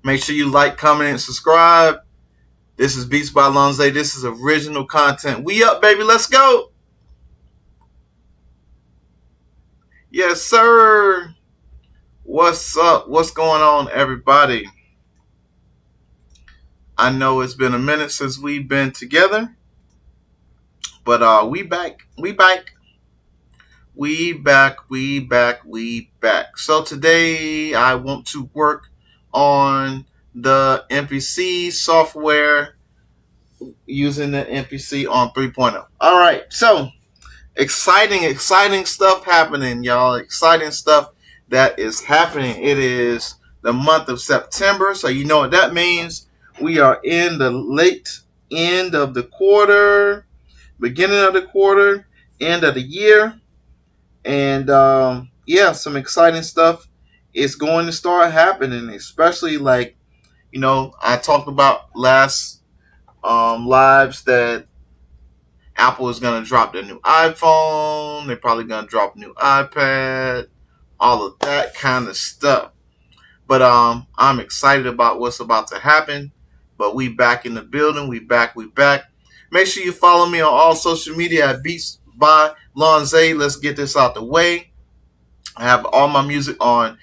Make sure you like, comment, and subscribe. This is Beats by Lonze. This is original content. We up, baby. Let's go. Yes, sir. What's up? What's going on, everybody? I know it's been a minute since we've been together, but we back. We back. We back. So today I want to work on the MPC software using the MPC on 3.0. All right, so exciting stuff happening, y'all. Exciting stuff that is happening. It is the month of September, so you know what that means. We are in the late end of the quarter, beginning of the quarter, end of the year. And some exciting stuff is going to start happening, especially I talked about last lives that Apple is going to drop their new iPhone. They're probably going to drop a new iPad, all of that kind of stuff. But I'm excited about what's about to happen. But we back in the building. We back. Make sure you follow me on all social media at Beats by Lonze. Let's get this out the way. I have all my music on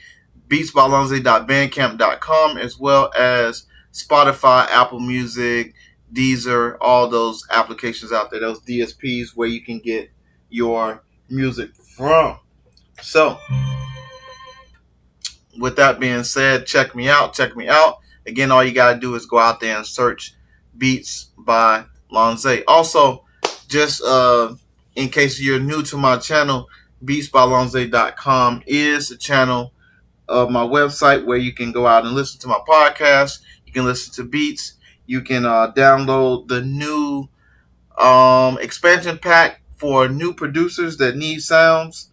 beatsbylonze.bandcamp.com, as well as Spotify, Apple Music, Deezer, all those applications out there, those DSPs where you can get your music from. So, with that being said, check me out. Again, all you got to do is go out there and search Beats by Lonze. Also, just in case you're new to my channel, beatsbylonze.com is the channel of my website where you can go out and listen to my podcast. You can listen to beats. You can download the new expansion pack for new producers that need sounds.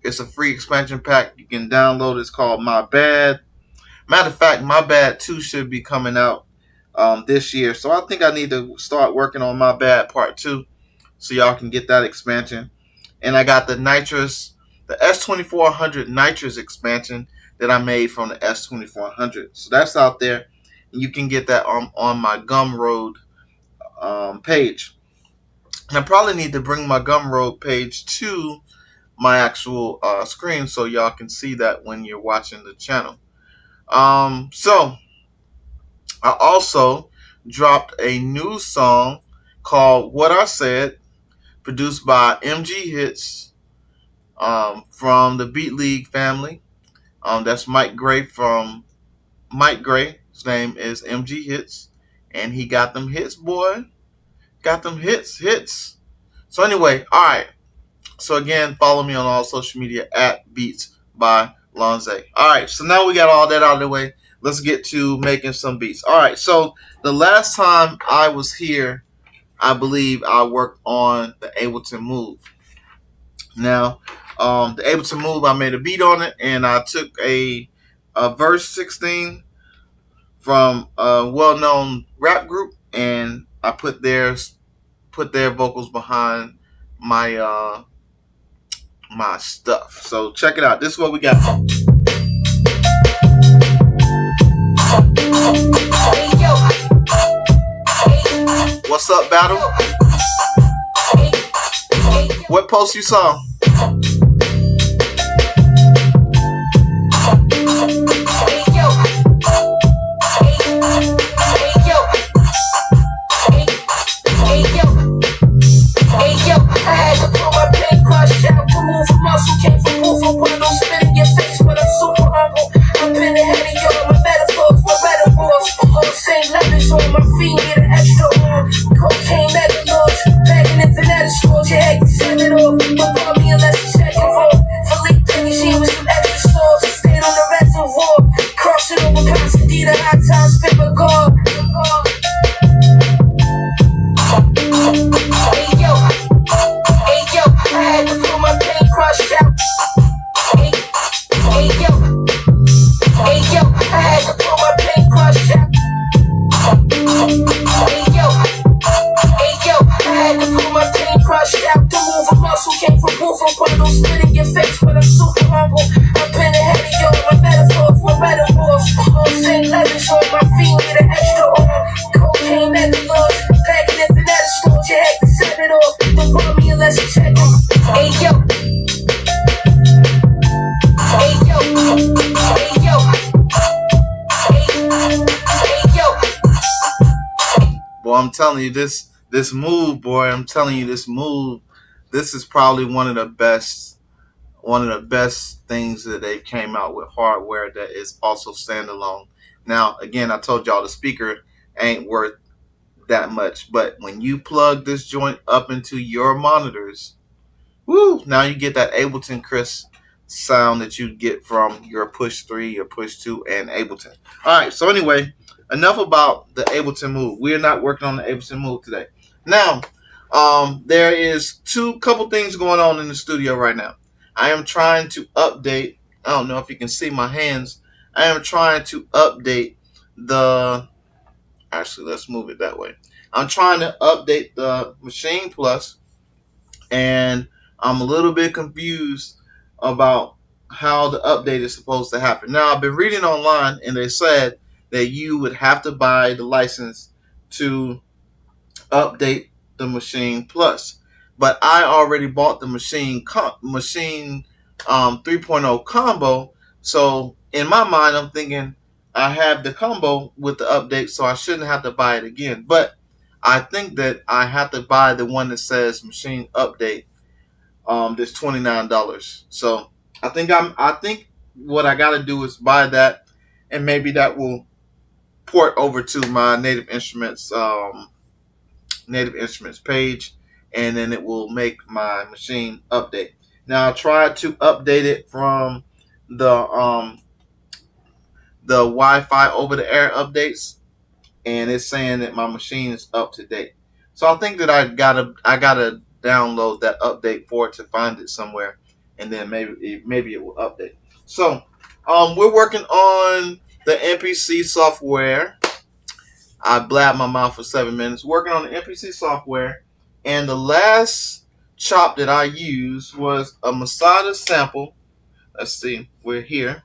It's a free expansion pack. You can download. It's called My Bad. Matter of fact, My Bad 2 should be coming out this year. So I think I need to start working on My Bad Part 2 so y'all can get that expansion. And I got the Nitrous, the S2400 Nitrous expansion that I made from the S2400. So that's out there. And you can get that on my Gumroad page. And I probably need to bring my Gumroad page to my actual screen so y'all can see that when you're watching the channel. So I also dropped a new song called What I Said, produced by MG Hits from the Beat League family. That's Mike Gray from Mike Gray. His name is MG Hits, and he got them hits, boy. Got them hits. So anyway, all right. So again, follow me on all social media at Beats by Lonze. All right, so now we got all that out of the way. Let's get to making some beats. All right, so the last time I was here, I believe I worked on the Ableton Move. Now, the Ableton Move, I made a beat on it, and I took a verse 16 from a well-known rap group, and I put their vocals behind my my stuff. So check it out. This is what we got. What's up, Battle? What post you saw? Cocaine at the lodge, back in the internet stores, you had to send it off. But call me I'm telling you, this move, boy. I'm telling you, this move. This is probably one of the best things that they came out with hardware that is also standalone. Now, again, I told y'all the speaker ain't worth that much, but when you plug this joint up into your monitors, woo! Now you get that Ableton crisp sound that you get from your Push 3, your Push 2, and Ableton. All right, so anyway, enough about the Ableton Move. We're not working on the Ableton Move today. Now, there is couple things going on in the studio right now. I am trying to update. I don't know if you can see my hands. I am trying to update the. Actually, let's move it that way. I'm trying to update the Machine Plus, and I'm a little bit confused about how the update is supposed to happen. Now, I've been reading online, and they said that you would have to buy the license to update the Machine Plus. But I already bought the Machine 3.0 combo, so in my mind, I'm thinking I have the combo with the update, so I shouldn't have to buy it again. But I think that I have to buy the one that says Machine Update. That's $29. So I think what I got to do is buy that, and maybe that will port over to my Native Instruments page, and then it will make my machine update. Now I tried to update it from the Wi-Fi over the air updates, and it's saying that my machine is up to date. So I think that I gotta download that update for it to find it somewhere, and then maybe it will update. So we're working on the MPC software. I blabbed my mouth for 7 minutes working on the MPC software, and the last chop that I used was a Masada sample. Let's see, we're here.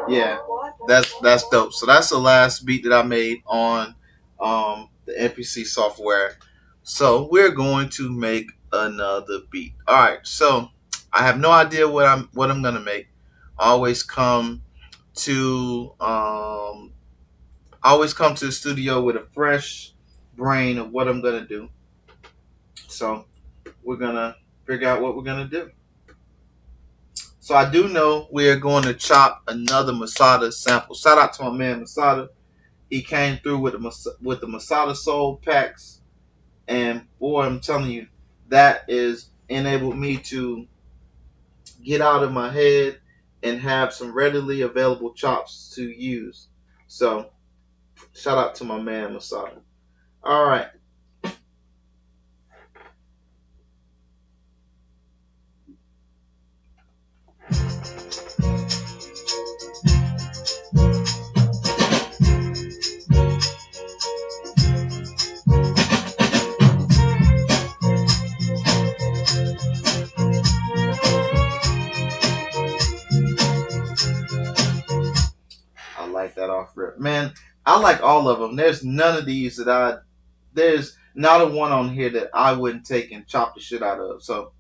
Yeah, that's dope. So that's the last beat that I made on the MPC software. So we're going to make another beat. All right. So I have no idea what I'm gonna make. I always come to the studio with a fresh brain of what I'm gonna do. So we're gonna figure out what we're gonna do. So I do know we're going to chop another Masada sample. Shout out to my man Masada. He came through with the Masada Soul packs, and boy, I'm telling you, that is enabled me to get out of my head and have some readily available chops to use. So shout out to my man Masada. All right. that off rip. Man, I like all of them. There's none of these there's not a one on here that I wouldn't take and chop the shit out of. So.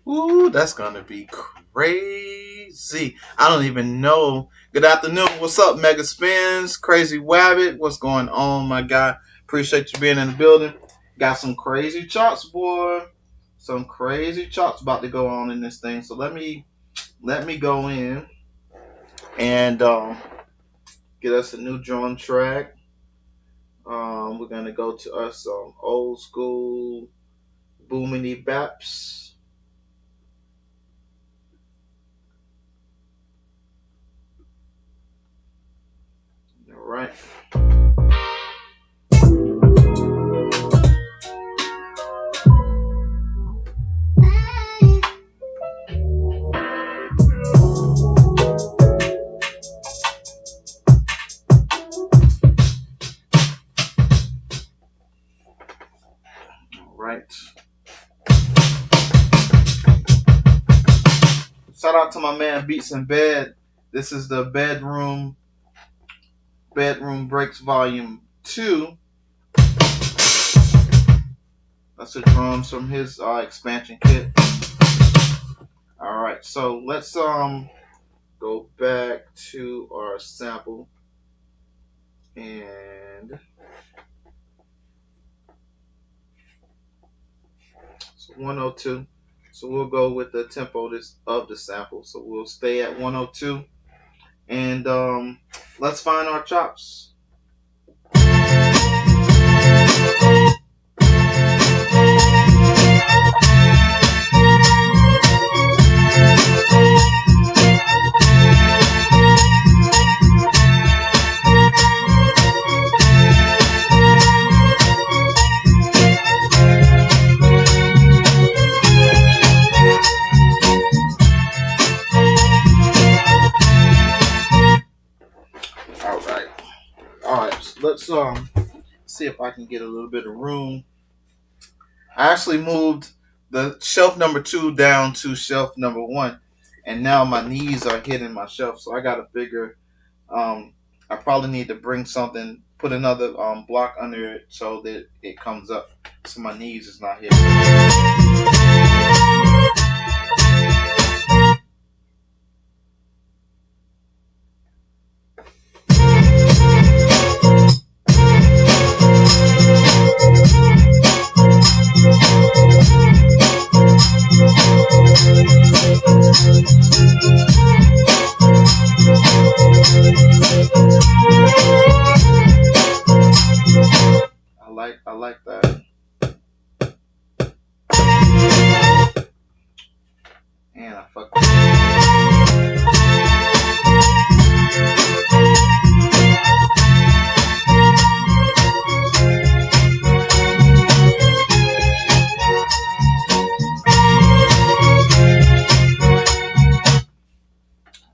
Ooh, that's gonna be crazy. I don't even know. Good afternoon. What's up, Mega Spins? Crazy Wabbit. What's going on, my guy? Appreciate you being in the building. Got some crazy charts, boy. Some crazy charts about to go on in this thing. So let me go in and get us a new drum track. We're gonna go to us some old school boomity baps. All right. Shout out to my man Beats in Bed. This is the Bedroom Breaks Volume 2. That's the drums from his expansion kit. Alright, so let's go back to our sample. And so 102. So we'll go with the tempo of the sample. So we'll stay at 102. And let's find our chops. see if I can get a little bit of room. I actually moved the shelf number 2 down to shelf number 1, and now my knees are hitting my shelf. So I got to figure. I probably need to bring something, put another block under it so that it comes up, so my knees is not hitting. I like that. And I fucked up.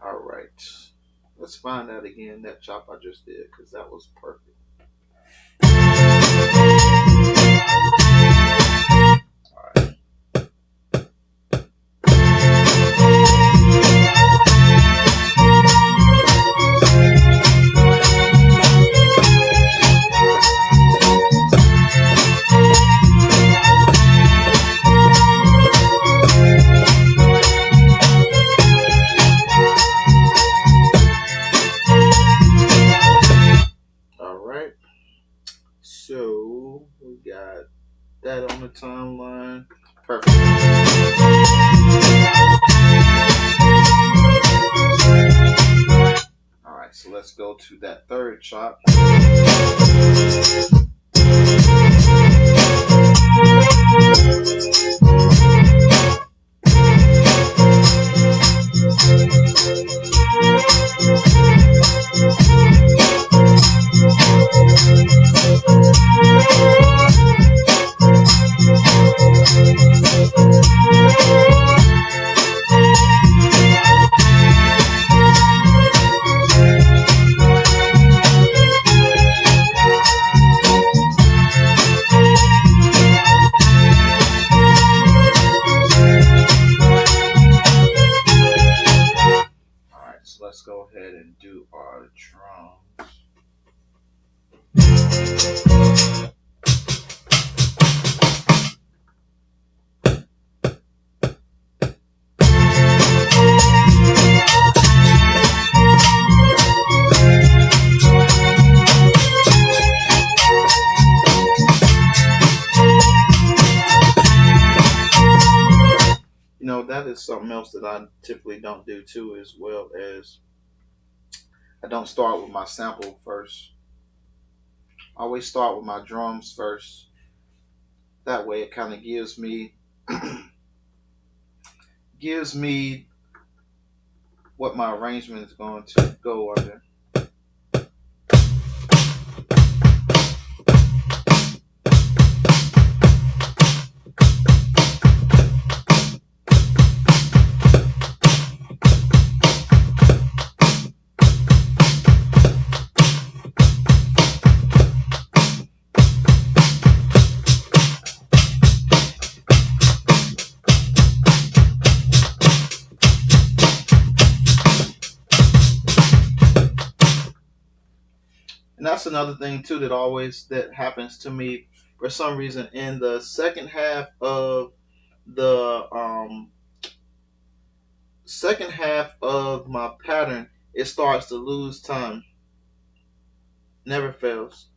All right. Let's find out again that chop I just did, because that was perfect. So we got that on the timeline. Perfect. All right, so let's go to that third chop. Let's go ahead and do our drums. You know, that is something else that I typically don't do too, as well as I don't start with my sample first. I always start with my drums first. That way it kind of gives me what my arrangement is going to go under. And that's another thing too that happens to me for some reason in the second half of my pattern. It starts to lose time. Never fails.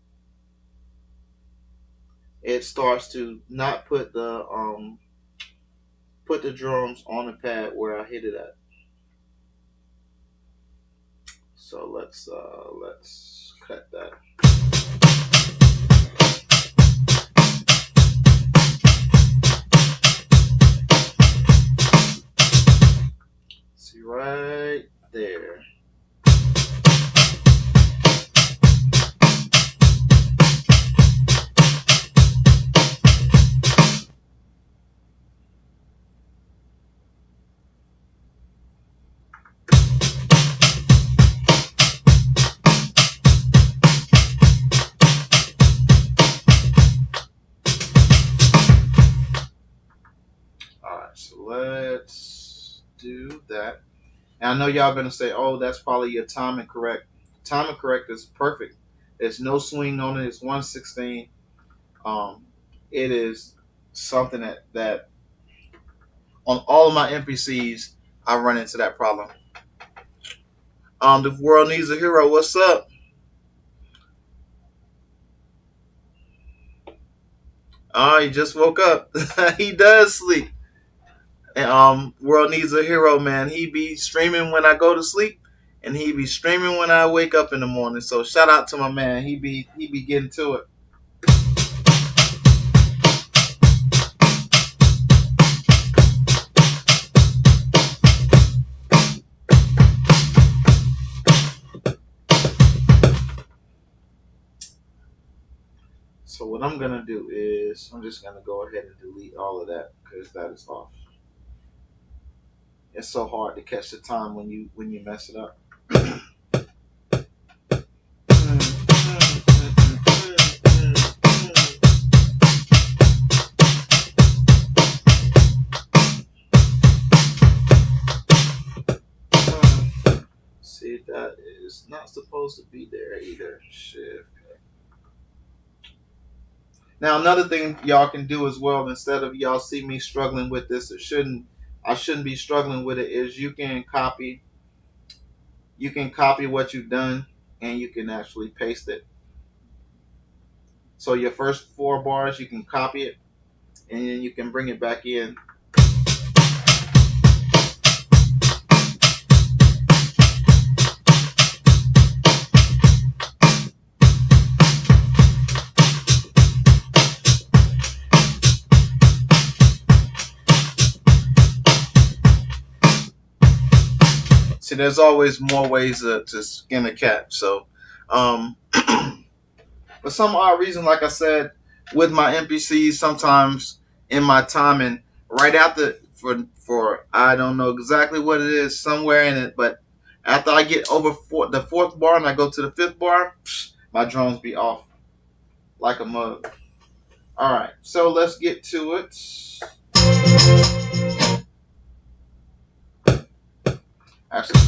It starts to not put the drums on the pad where I hit it at. So let's cut that. See right there. let's do that. And I know y'all gonna say, "Oh, that's probably your timing correct." Timing correct is perfect. There's no swing on it. It's 116. Um, it is something that on all of my NPCs I run into that problem. The world needs a hero. What's up? Oh, he just woke up. He does sleep. And world needs a hero, man. He be streaming when I go to sleep, and he be streaming when I wake up in the morning. So shout out to my man. He be getting to it. So what I'm gonna do is I'm just gonna go ahead and delete all of that because that is off. It's so hard to catch the time when you mess it up. See, that is not supposed to be there either. Shift. Now another thing y'all can do as well, instead of y'all see me struggling with this, I shouldn't be struggling with it, is you can copy what you've done and you can actually paste it. So your first 4 bars you can copy it and then you can bring it back in. See, there's always more ways to skin a cat. So, for some odd reason, like I said, with my NPCs, sometimes in my timing, right after for I don't know exactly what it is, somewhere in it, but after I get over the 4th bar and I go to the 5th bar, my drones be off like a mug. All right, so let's get to it. Actually.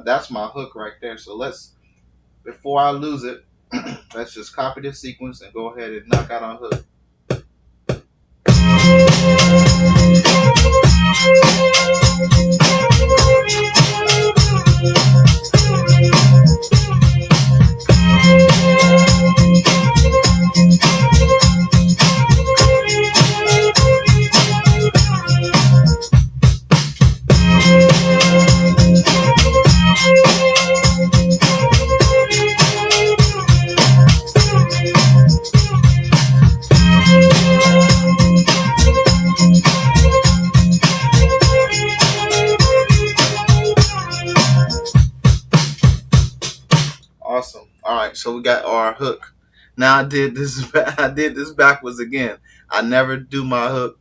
That's my hook right there. So before I lose it, let's just copy this sequence and go ahead and knock out our hook. Awesome. All right, so we got our hook. Now I did this. I did this backwards again. I never do my hook.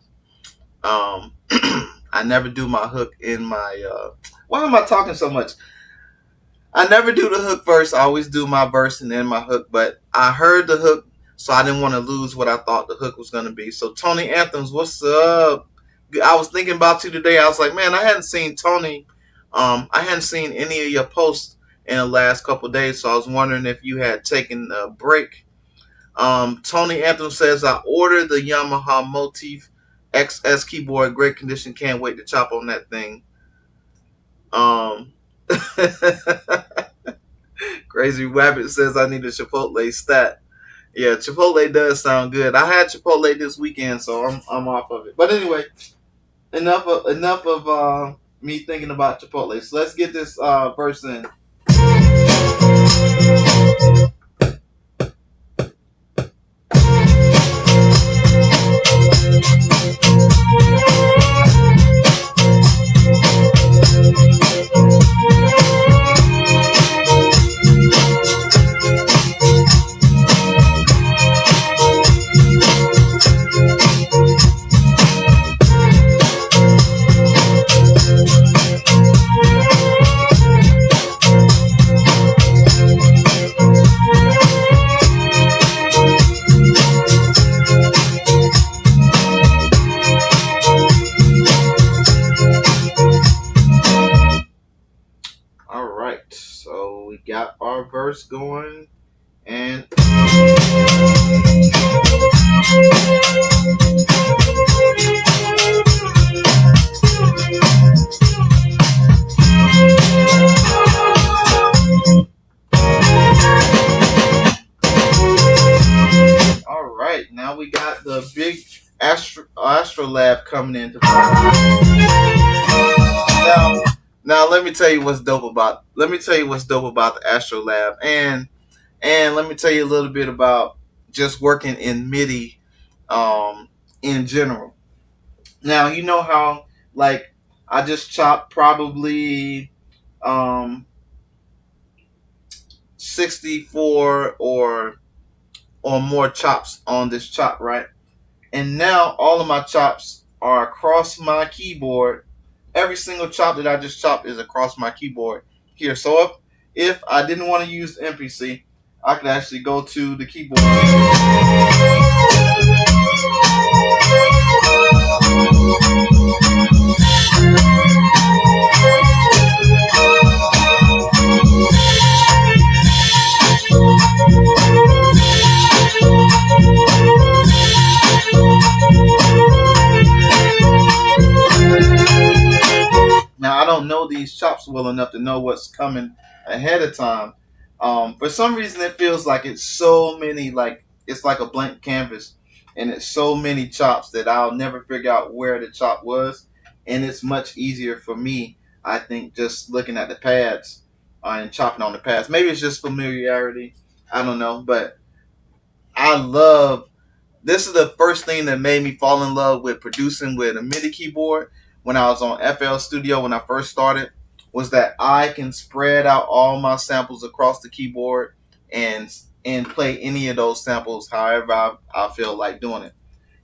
I never do my hook in my. Why am I talking so much? I never do the hook first. I always do my verse and then my hook. But I heard the hook, so I didn't want to lose what I thought the hook was going to be. So Tony Anthems, what's up? I was thinking about you today. I was like, man, I hadn't seen Tony. I hadn't seen any of your posts in the last couple of days, so I was wondering if you had taken a break. Tony Anthem says, I ordered the Yamaha Motif XS keyboard, great condition, can't wait to chop on that thing. Crazy Rabbit says, I need a Chipotle stat. Yeah, Chipotle does sound good. I had Chipotle this weekend, so I'm off of it. But anyway, enough of me thinking about Chipotle. So let's get this verse in. right, so we got our verse going, and all right, now we got the big Astrolab coming into now. Now let me tell you what's dope about. Let me tell you what's dope about the Astrolab, and let me tell you a little bit about just working in MIDI, in general. Now you know how like I just chopped probably um 64 or more chops on this chop, right? And now all of my chops are across my keyboard. Every single chop that I just chopped is across my keyboard here. So if I didn't want to use the MPC, I could actually go to the keyboard. Now I don't know these chops well enough to know what's coming ahead of time. For some reason, it feels like it's so many, like it's like a blank canvas, and it's so many chops that I'll never figure out where the chop was. And it's much easier for me, I think, just looking at the pads and chopping on the pads. Maybe it's just familiarity. I don't know, but I love this is the first thing that made me fall in love with producing with a MIDI keyboard when I was on FL Studio when I first started, was that I can spread out all my samples across the keyboard and play any of those samples however I feel like doing it.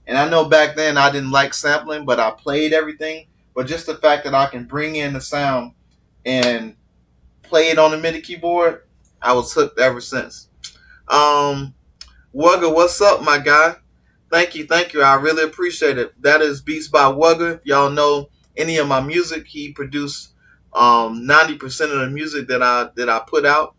And I know back then I didn't like sampling, but I played everything. But just the fact that I can bring in the sound and play it on the MIDI keyboard, I was hooked ever since. Wugga, what's up, my guy? Thank you, thank you. I really appreciate it. That is Beats by Wugga. If y'all know any of my music, he produced 90% of the music that I put out.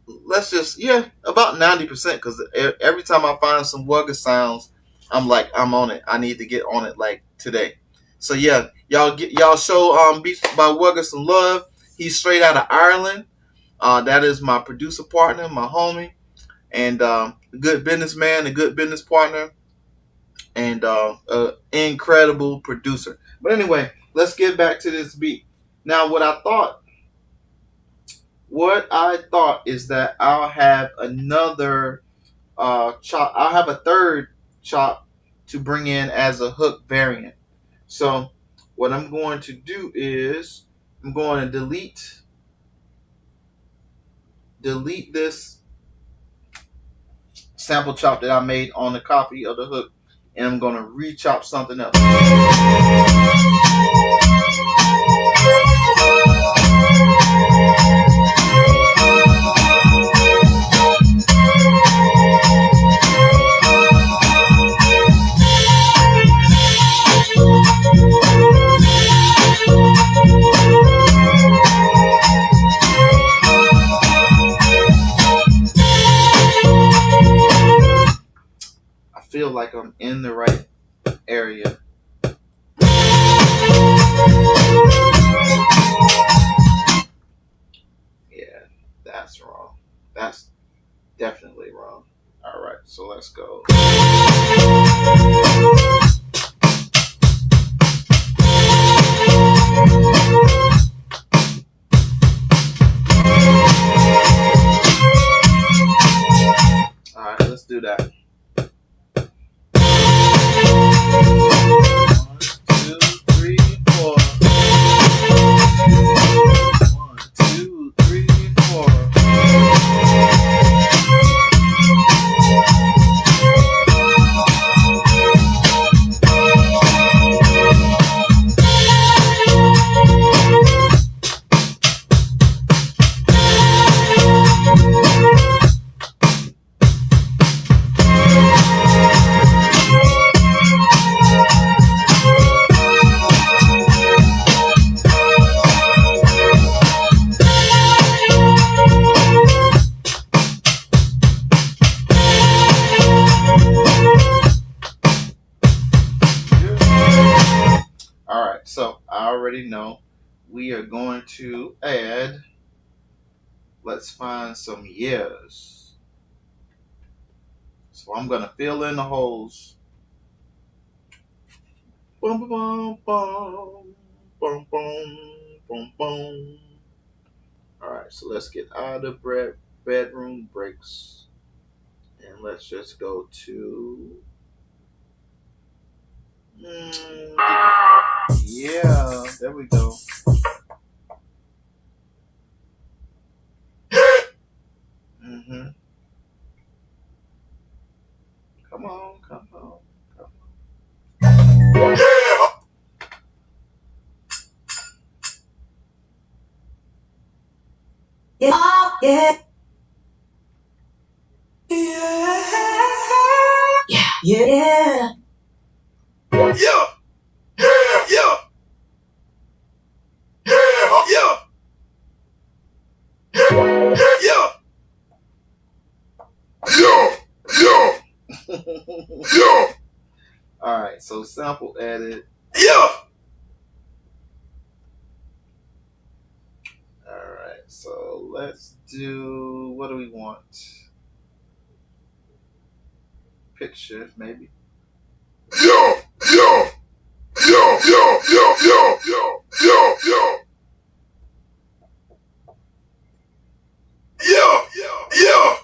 Let's just about 90% because every time I find some Wugga sounds, I'm like I'm on it. I need to get on it like today. So yeah, y'all show Beats by Wugga some love. He's straight out of Ireland. That is my producer partner, my homie, and a good businessman, a good business partner, and an incredible producer. But anyway, let's get back to this beat. Now, what I thought is that I'll have another chop. I'll have a third chop to bring in as a hook variant. So what I'm going to do is I'm going to delete this sample chop that I made on the copy of the hook, and I'm going to re-chop something else. Feel like I'm in the right area. Yeah, that's wrong. That's definitely wrong. All right, so let's go. All right, let's do that. already know. We are going to add, let's find some years. So I'm going to fill in the holes. Boom, boom, boom, boom, boom, boom, boom. All right, so let's get out of bedroom breaks. And let's just go to, yeah, there we go. Mm-hmm. Come on, come on, come on. Yeah, yeah. Yeah, yeah. Yeah, yeah, yeah, yeah, yeah, yeah, yeah, yeah. All right, so sample added. Yeah. All right, so let's do, what do we want? Picture, maybe. Yeah, yeah, yeah, yeah, yeah, yeah, yeah, yeah, yeah. Yeah, yeah, yeah.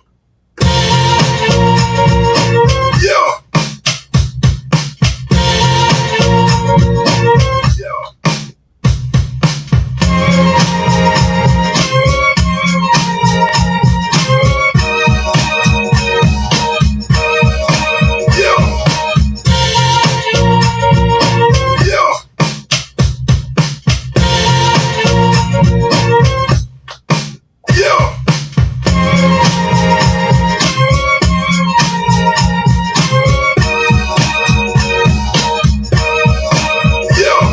Yeah.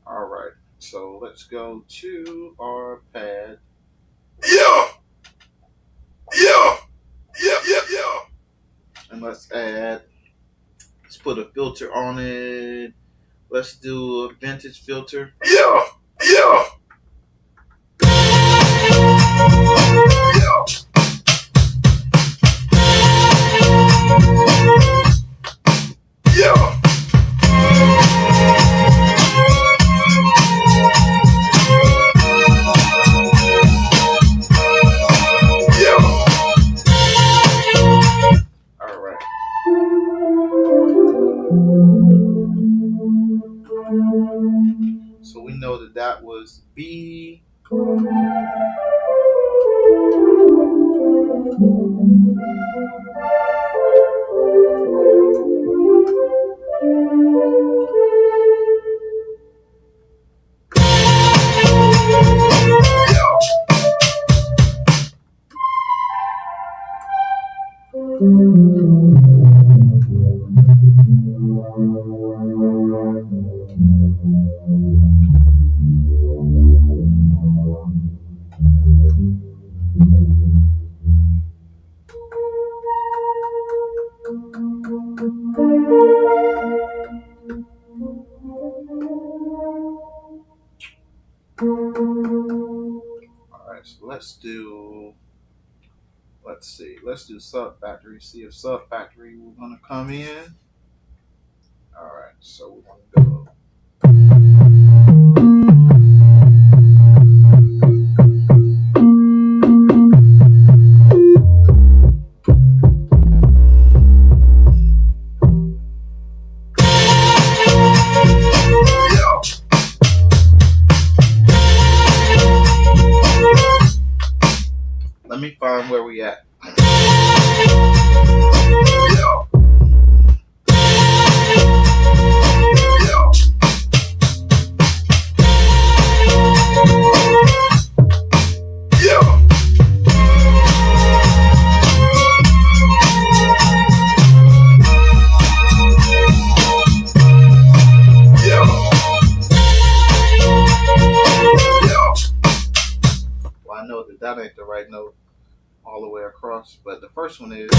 All right, so let's go to our pad. Yeah, yeah, yeah, yeah, yeah. And let's add. Let's put a filter on it. Let's do a vintage filter. Yeah, yeah. Yeah. All right. So we know that that was B. All right, so let's do. Let's see. Let's do sub factory. See if sub factory we're gonna come in. All right, so we're gonna go. Let me find where we at. Well, I know that that ain't the right note all the way across, but the first one is.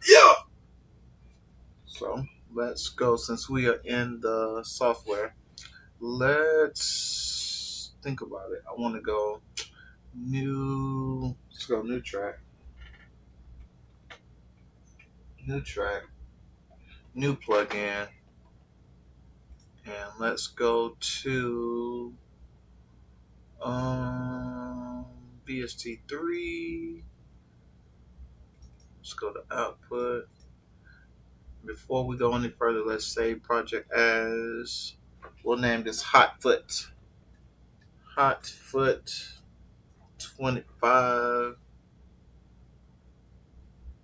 Yeah. So let's go. Since we are in the software, let's think about it. I want to go new. Let's go new track. New track. New plugin. And let's go to BST3. Let's go to output. Before we go any further, let's save project as, we'll name this Hotfoot. Hotfoot 25.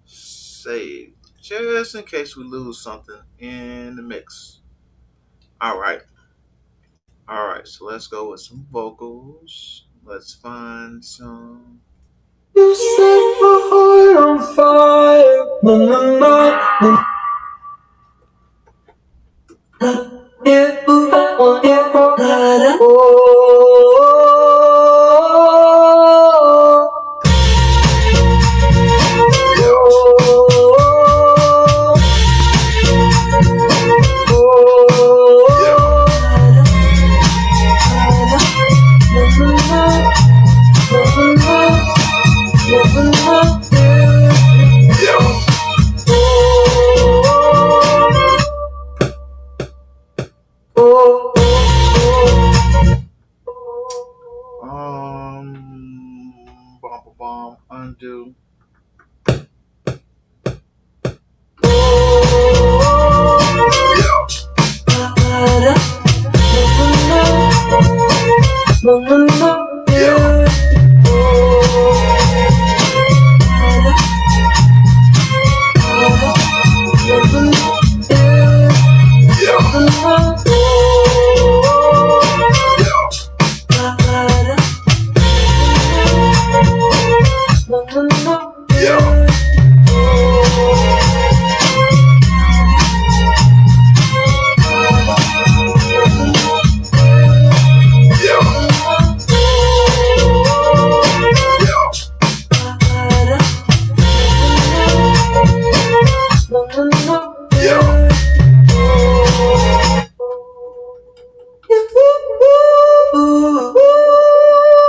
Save. Just in case we lose something in the mix. Alright. Alright, so let's go with some vocals. Let's find some. You set my heart on fire. No, no, no, no. Yeah, ooh, oh, yeah, oh, la, la, oh. Undo.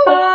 Body,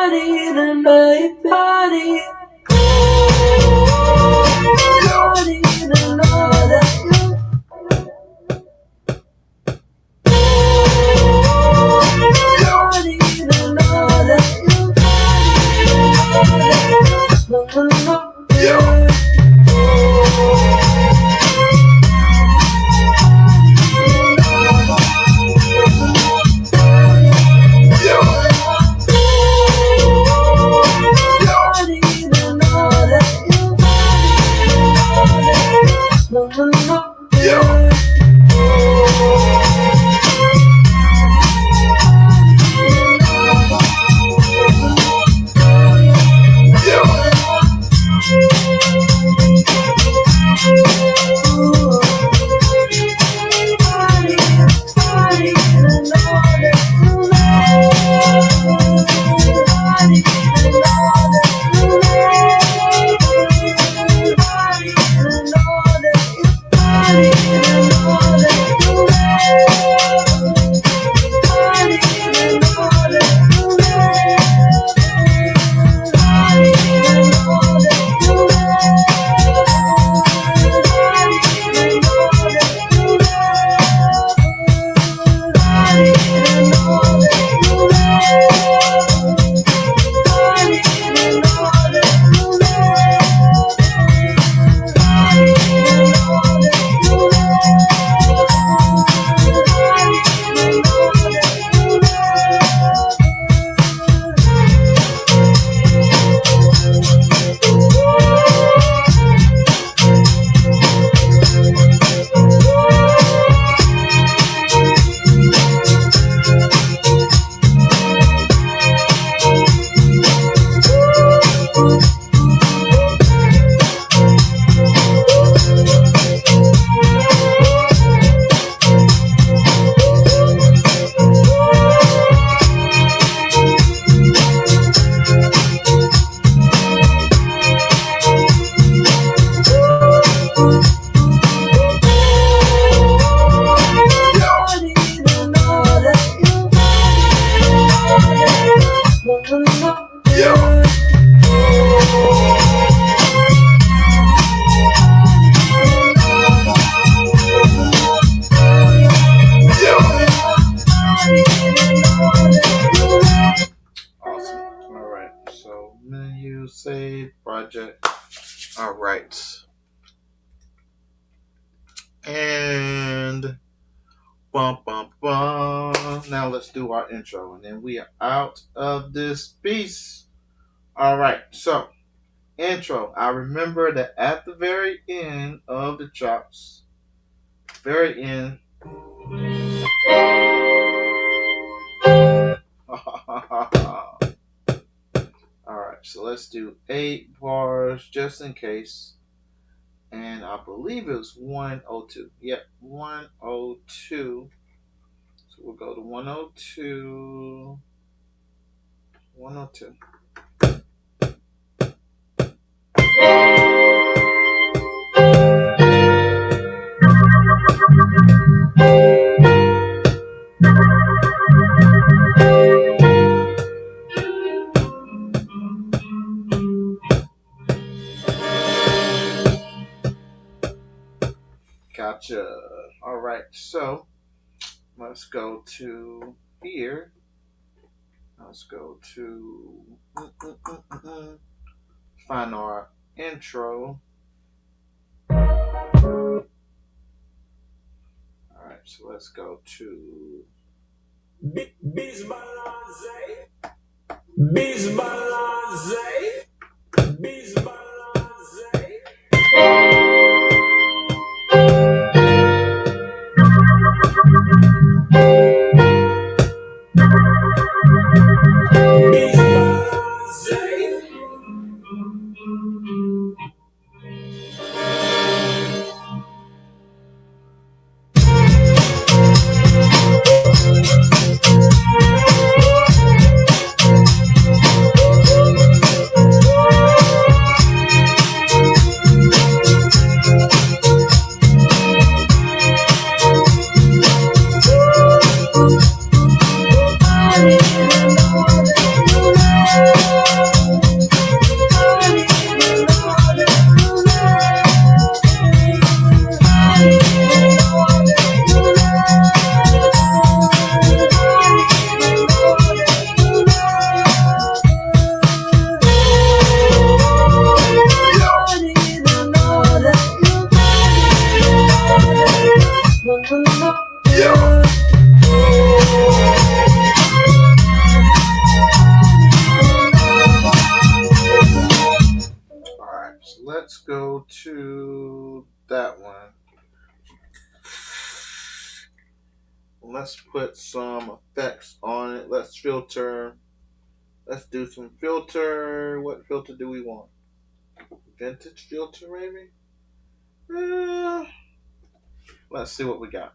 project. All right. And bum bum bum. Now let's do our intro, and then we are out of this piece. All right. So intro. I remember that at the very end of the chops, very end. Alright, so let's do 8 bars just in case. And I believe it was 102. Yep, 102. So we'll go to 102. 102. Gotcha. Alright, so let's go to here. Let's go to find our intro. Alright, so let's go to Bisbalance. Bisbalance. Bisbalance. Let's go to that one. Let's put some effects on it. Let's filter. Let's do some filter. What filter do we want? Vintage filter, maybe? Let's see what we got.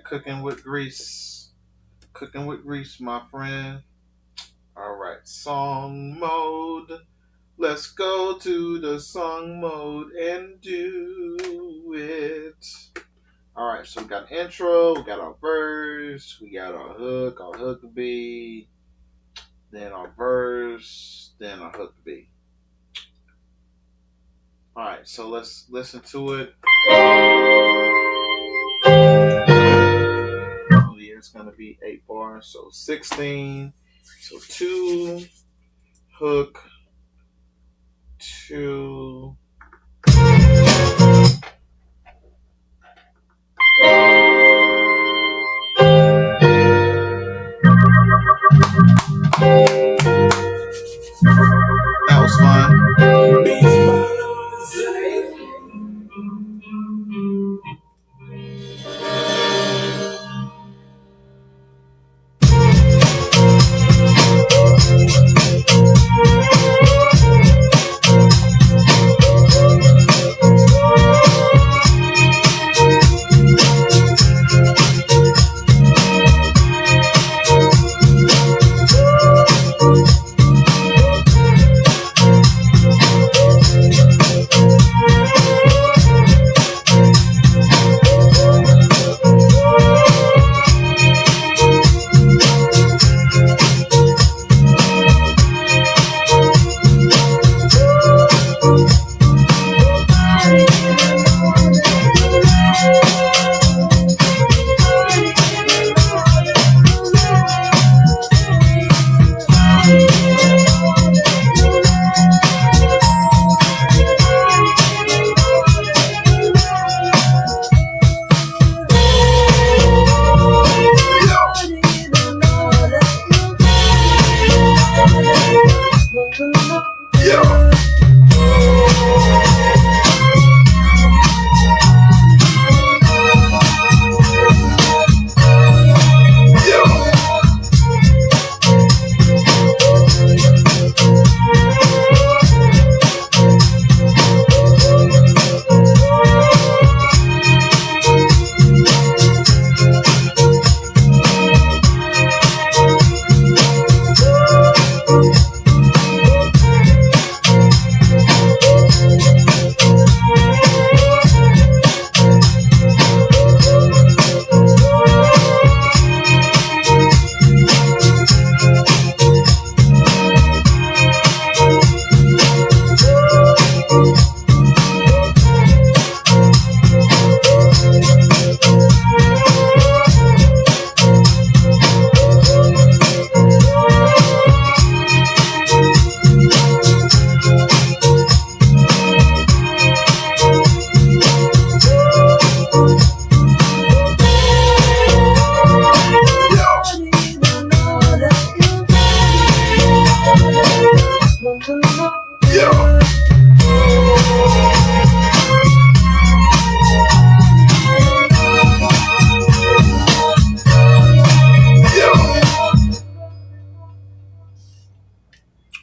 Cooking with grease. Cooking with grease, my friend. Alright, song mode. Let's go to the song mode and do it. All right, so we got an intro, we got our verse, we got our hook to be, then our verse, then our hook to be. All right, so let's listen to it. Oh yeah, it's gonna be 8 bars, so 16. So 2, hook, 2. That was fun.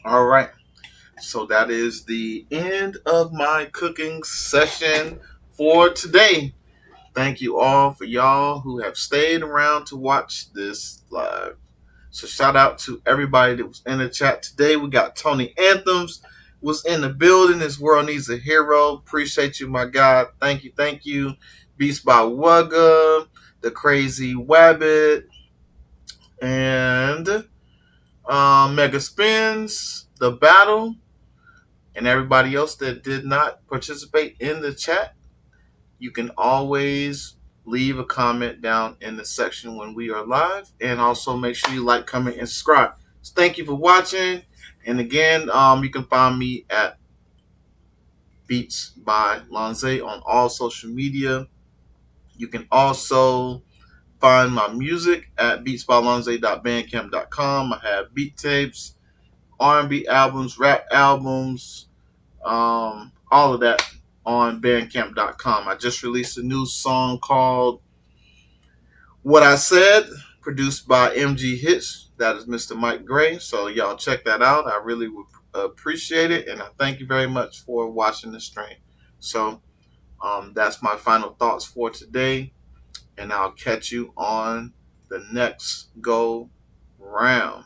All right. So that is the end of my cooking session for today. Thank you all for y'all who have stayed around to watch this live. So shout out to everybody that was in the chat today. We got Tony Anthems was in the building. This world needs a hero. Appreciate you, my God. Thank you, thank you. Beast by Wugga, the Crazy Wabbit, and Mega Spins, The Battle, and everybody else that did not participate in the chat. You can always leave a comment down in the section when we are live, and also make sure you like, comment, and subscribe. So thank you for watching, and again, you can find me at Beats by Lonze on all social media. You can also find my music at beatsbylonze.bandcamp.com. I have beat tapes, R&B albums, rap albums, all of that on bandcamp.com. I just released a new song called What I Said, produced by MG Hits. That is Mr. Mike Gray. So y'all check that out. I really would appreciate it, and I thank you very much for watching the stream. So that's my final thoughts for today, and I'll catch you on the next go round.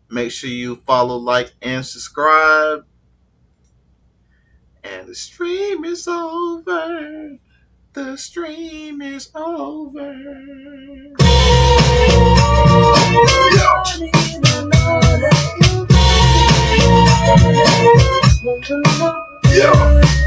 Make sure you follow, like, and subscribe. And the stream is over. The stream is over. Yeah.